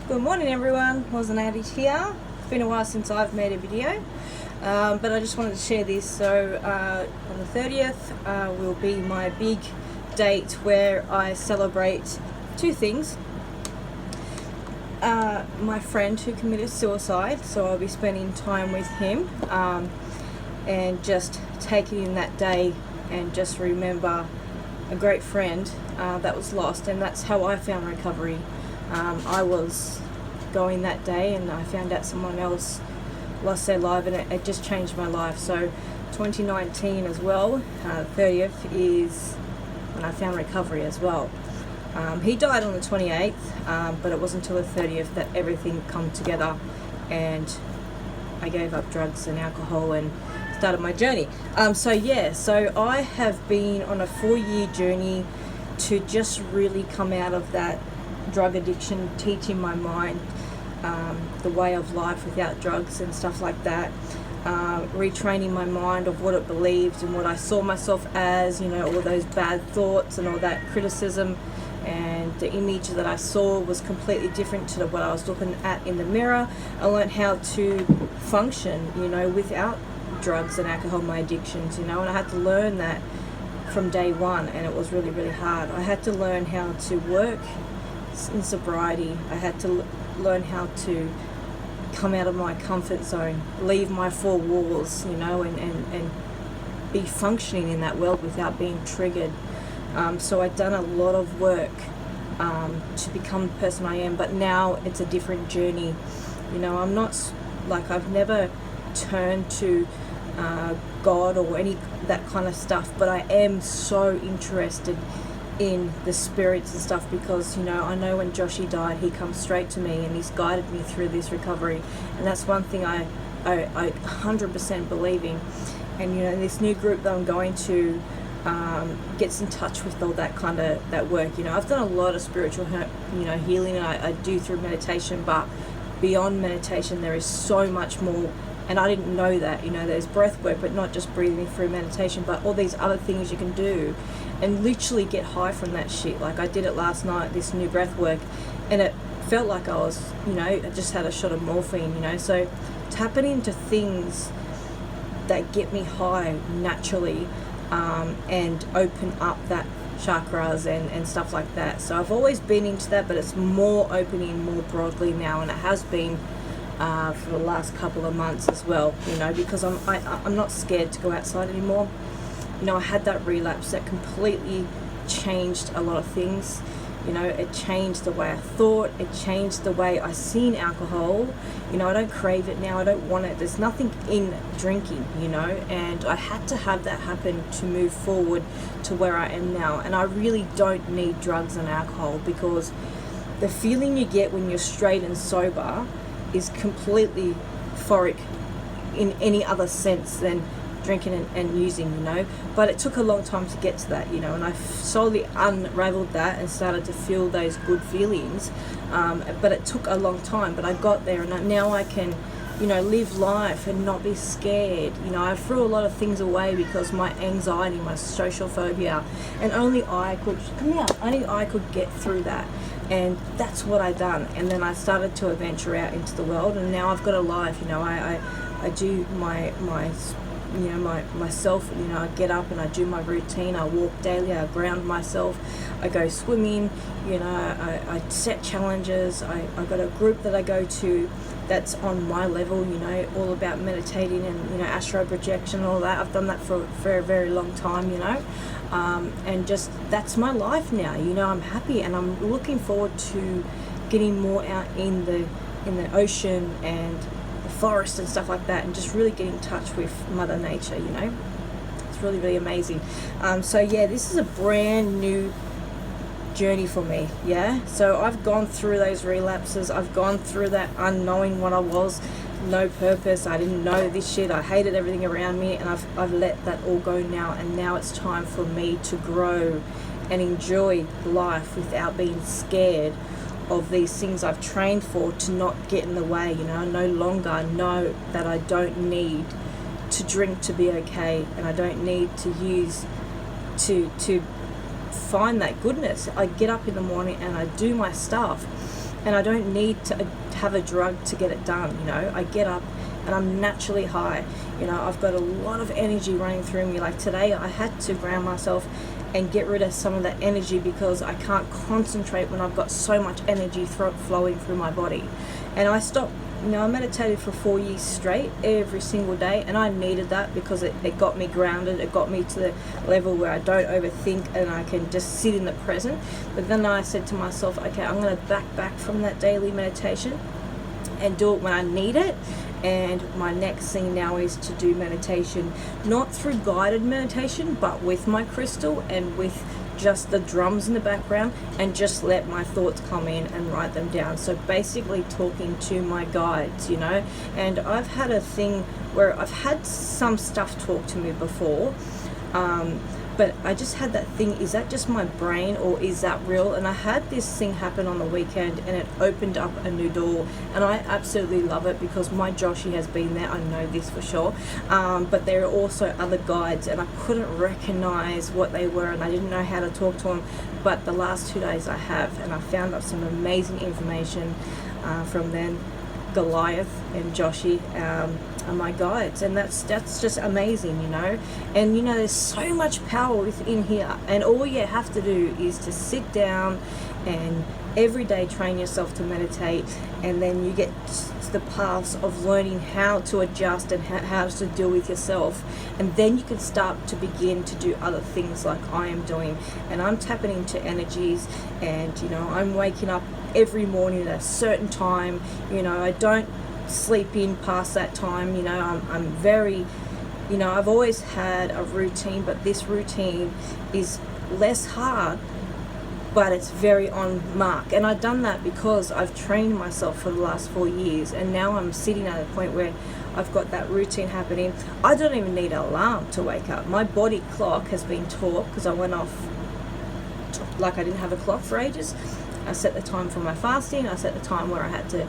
Good morning everyone, Wasn't Addict here. It's been a while since I've made a video, but I just wanted to share this. So on the 30th will be my big date where I celebrate two things. My friend who committed suicide, so I'll be spending time with him and just taking in that day and just remember a great friend that was lost, and that's how I found recovery. I was going that day and I found out someone else lost their life, and it just changed my life. So 2019 as well, 30th is when I found recovery as well. He died on the 28th, but it wasn't until the 30th that everything come together and I gave up drugs and alcohol and started my journey. So I have been on a 4-year journey to just really come out of that drug addiction, teaching my mind the way of life without drugs and stuff like that, retraining my mind of what it believed and what I saw myself as, all those bad thoughts and all that criticism, and the image that I saw was completely different to what I was looking at in the mirror. I learned how to function, without drugs and alcohol, my addictions, and I had to learn that from day one, and it was really, really hard. I had to learn how to work in sobriety. I had to learn how to come out of my comfort zone, leave my 4 walls, and be functioning in that world without being triggered. So I'd done a lot of work to become the person I am, but now it's a different journey. I'm not I've never turned to God or any that kind of stuff, but I am so interested in the spirits and stuff, because I know when Joshy died, he comes straight to me and he's guided me through this recovery, and that's one thing I 100% believe in. And this new group that I'm going to gets in touch with all that kind of that work. I've done a lot of spiritual healing, and I do through meditation, but beyond meditation there is so much more. And I didn't know that, there's breath work, but not just breathing through meditation, but all these other things you can do and literally get high from that shit. Like I did it last night, this new breath work, and it felt like I was, I just had a shot of morphine, So tapping into things that get me high naturally and open up that chakras and stuff like that. So I've always been into that, but it's more opening more broadly now, and it has been for the last couple of months as well, because I'm not scared to go outside anymore. I had that relapse that completely changed a lot of things. It changed the way I thought, it changed the way I seen alcohol. I don't crave it now, I don't want it. There's nothing in drinking, and I had to have that happen to move forward to where I am now. And I really don't need drugs and alcohol, because the feeling you get when you're straight and sober is completely euphoric in any other sense than drinking and using, but it took a long time to get to that, and I slowly unraveled that and started to feel those good feelings, but it took a long time, but I got there, and now I can live life and not be scared. I threw a lot of things away because my anxiety, my social phobia, and only I could get through that. And that's what I done. And then I started to venture out into the world, and now I've got a life. I do myself. I get up and I do my routine. I walk daily. I ground myself. I go swimming. I set challenges. I got a group that I go to that's on my level. All about meditating and astral projection and all that. I've done that for a very, very long time. And just that's my life now. I'm happy, and I'm looking forward to getting more out in the ocean and the forest and stuff like that, and just really getting in touch with Mother Nature. It's really, really amazing. This is a brand new journey for me. So I've gone through those relapses. I've gone through that unknowing what I was, no purpose. I didn't know this shit. I hated everything around me, and I've let that all go now, and now it's time for me to grow and enjoy life without being scared of these things I've trained for to not get in the way. I no longer know that I don't need to drink to be okay, and I don't need to use to find that goodness. I get up in the morning and I do my stuff, and I don't need to have a drug to get it done. You know, I get up and I'm naturally high. You know, I've got a lot of energy running through me. Like today I had to ground myself and get rid of some of that energy because I can't concentrate when I've got so much energy flowing through my body. And I stopped, you know, I meditated for 4 years straight every single day, and I needed that because it got me grounded. It got me to the level where I don't overthink and I can just sit in the present. But then I said to myself, okay, I'm going to back from that daily meditation and do it when I need it. And my next thing now is to do meditation, not through guided meditation, but with my crystal and with just the drums in the background, and just let my thoughts come in and write them down. So basically talking to my guides, you know. And I've had a thing where I've had some stuff talk to me before, but I just had that thing, is that just my brain or is that real? And I had this thing happen on the weekend, and it opened up a new door, and I absolutely love it because my Joshi has been there, I know this for sure. But there are also other guides, and I couldn't recognize what they were, and I didn't know how to talk to them. But the last 2 days I have, and I found out some amazing information from them. Goliath and Joshi are my guides, and that's just amazing, you know. And you know, there's so much power within here, and all you have to do is to sit down and every day train yourself to meditate, and then you get the paths of learning how to adjust and how to deal with yourself, and then you can start to begin to do other things like I am doing. And I'm tapping into energies, and you know, I'm waking up every morning at a certain time. You know, I don't sleep in past that time. You know, I'm very, you know, I've always had a routine, but this routine is less hard, but it's very on mark. And I've done that because I've trained myself for the last 4 years, and now I'm sitting at a point where I've got that routine happening. I don't even need an alarm to wake up. My body clock has been taught, because I went off like I didn't have a clock for ages. I set the time for my fasting, I set the time where I had to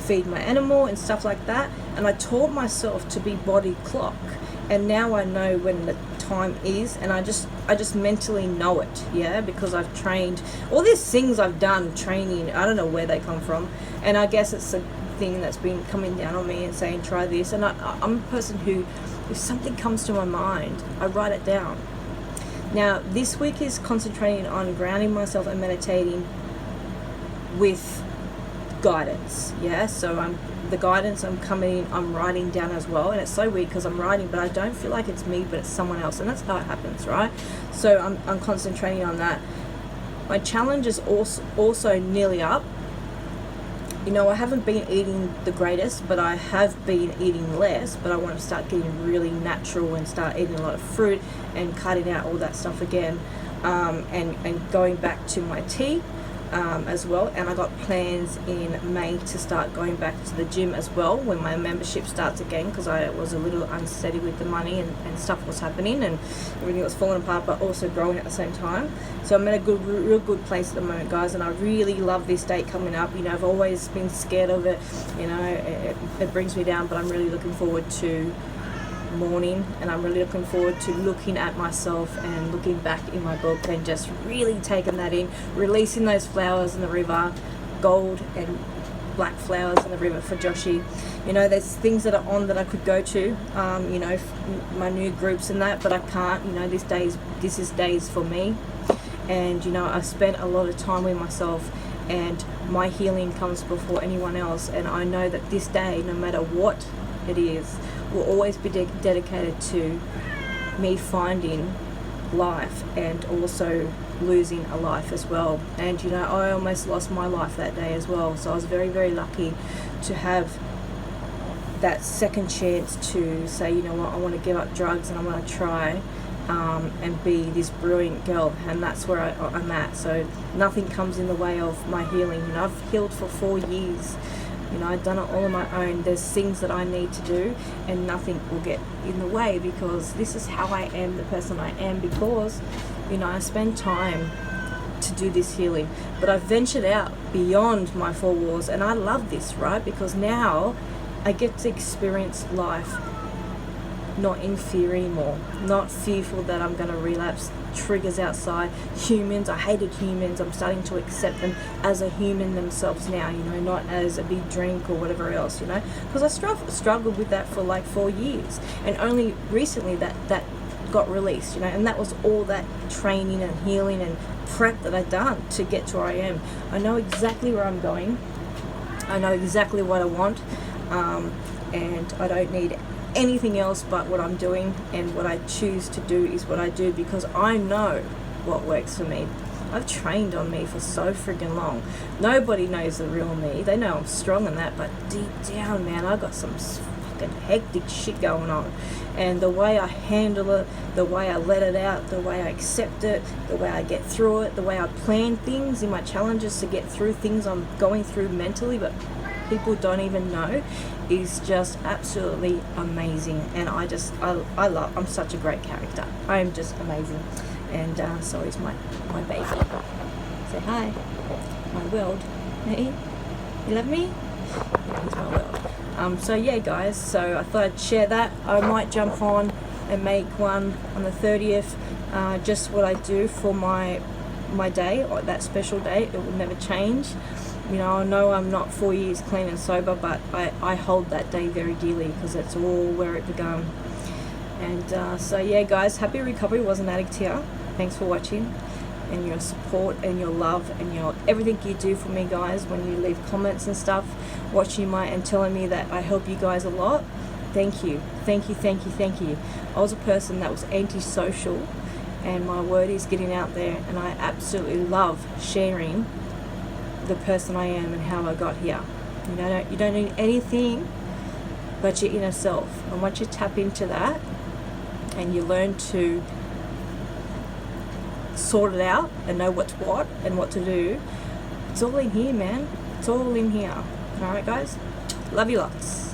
feed my animal and stuff like that, and I taught myself to be body clock. And now I know when the time is, and I just mentally know it, yeah, because I've trained. All these things I've done training, I don't know where they come from, and I guess it's a thing that's been coming down on me and saying try this. And I'm a person who, if something comes to my mind, I write it down. Now this week is concentrating on grounding myself and meditating with guidance, yeah. So the guidance I'm writing down as well. And it's so weird because I'm writing, but I don't feel like it's me, but it's someone else, and that's how it happens, right? So I'm concentrating on that. My challenge is also nearly up. You know, I haven't been eating the greatest, but I have been eating less. But I want to start getting really natural and start eating a lot of fruit and cutting out all that stuff again, and going back to my tea as well. And I got plans in May to start going back to the gym as well when my membership starts again, because I was a little unsteady with the money and stuff was happening and everything was falling apart, but also growing at the same time. So I'm in a real good place at the moment, guys, and I really love this date coming up. You know, I've always been scared of it, you know, it brings me down, but I'm really looking forward to morning, and I'm really looking forward to looking at myself and looking back in my book and just really taking that in, releasing those flowers in the river, gold and black flowers in the river for Joshi. You know, there's things that are on that I could go to, you know, my new groups and that, but I can't. You know, this is days for me, and you know, I spent a lot of time with myself, and my healing comes before anyone else. And I know that this day, no matter what it is, will always be dedicated to me finding life and also losing a life as well. And you know, I almost lost my life that day as well, so I was very, very lucky to have that second chance to say, you know what, I want to give up drugs and I want to try and be this brilliant girl, and that's where I'm at. So nothing comes in the way of my healing. You know, I've healed for 4 years. You know, I've done it all on my own. There's things that I need to do, and nothing will get in the way, because this is how I am, the person I am, because, you know, I spend time to do this healing. But I've ventured out beyond my 4 walls, and I love this, right? Because now I get to experience life not in fear anymore, not fearful that I'm going to relapse. Triggers outside, humans, I hated humans. I'm starting to accept them as a human themselves now, you know, not as a big drink or whatever else, you know, because I struggled with that for like 4 years, and only recently that got released, you know, and that was all that training and healing and prep that I'd done to get to where I am. I know exactly where I'm going. I know exactly what I want, and I don't need anything else but what I'm doing, and what I choose to do is what I do, because I know what works for me. I've trained on me for so freaking long. Nobody knows the real me. They know I'm strong in that, but deep down, man, I got some fucking hectic shit going on, and the way I handle it, the way I let it out, the way I accept it, the way I get through it, the way I plan things in my challenges to get through things I'm going through mentally but people don't even know, is just absolutely amazing. And I love, I'm such a great character. I am just amazing. And so is my baby. Say hi. My world. Hey, you love me? Yeah, he's my world. So yeah, guys, so I thought I'd share that. I might jump on and make one on the 30th, just what I do for my day, or that special day. It will never change. You know, I know I'm not 4 years clean and sober, but I hold that day very dearly, because that's all where it began. And so yeah, guys, happy recovery. Was an addict here. Thanks for watching, and your support and your love and your everything you do for me, guys, when you leave comments and stuff, watching and telling me that I help you guys a lot. Thank you. Thank you, thank you, thank you. I was a person that was antisocial, and my word is getting out there, and I absolutely love sharing the person I am and how I got here. You don't need anything but your inner self. And once you tap into that and you learn to sort it out and know what's what and what to do, it's all in here, man. It's all in here. Alright, guys? Love you lots.